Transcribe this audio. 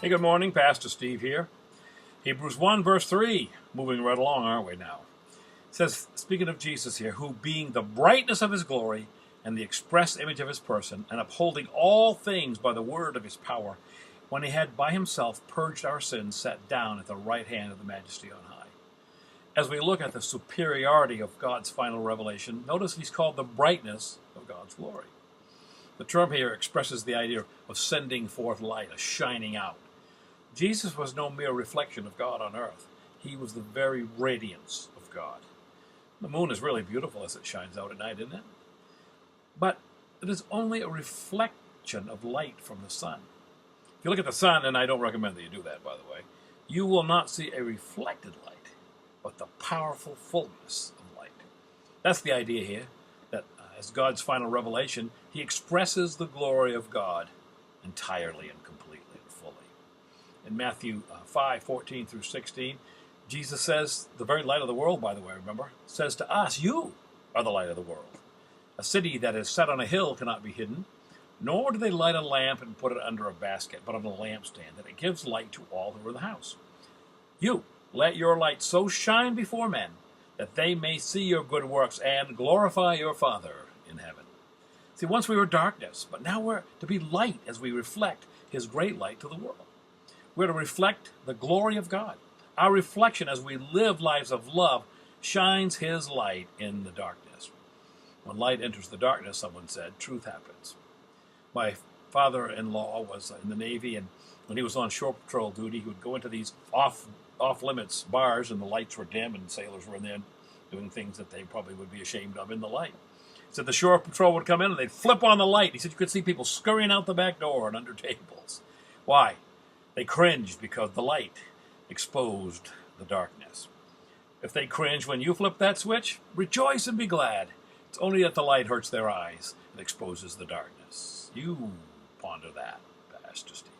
Hey, good morning. Pastor Steve here. Hebrews 1, verse 3. Moving right along, aren't we now? It says, speaking of Jesus here, who being the brightness of his glory and the express image of his person, and upholding all things by the word of his power, when he had by himself purged our sins, sat down at the right hand of the Majesty on high. As we look at the superiority of God's final revelation, notice he's called the brightness of God's glory. The term here expresses the idea of sending forth light, a shining out. Jesus was no mere reflection of God on earth. He was the very radiance of God. The moon is really beautiful as it shines out at night, isn't it? But it is only a reflection of light from the sun. If you look at the sun, and I don't recommend that you do that, by the way, you will not see a reflected light, but the powerful fullness of light. That's the idea here, that as God's final revelation, he expresses the glory of God entirely and completely and fully. In Matthew 5:14 through 16, Jesus says, the very light of the world, by the way, remember, says to us, you are the light of the world. A city that is set on a hill cannot be hidden, nor do they light a lamp and put it under a basket, but on a lampstand, that it gives light to all who are in the house. You, let your light so shine before men, that they may see your good works and glorify your Father in heaven. See, once we were darkness, but now we're to be light as we reflect his great light to the world. We're to reflect the glory of God. Our reflection as we live lives of love shines his light in the darkness. When light enters the darkness, someone said, truth happens. My father-in-law was in the Navy, and when he was on shore patrol duty, he would go into these off-limits bars, and the lights were dim, and sailors were in there doing things that they probably would be ashamed of in the light. He said the shore patrol would come in, and they'd flip on the light. He said you could see people scurrying out the back door and under tables. Why? They cringed because the light exposed the darkness. If they cringe when you flip that switch, rejoice and be glad. It's only that the light hurts their eyes and exposes the darkness. You ponder that, Pastor Steve.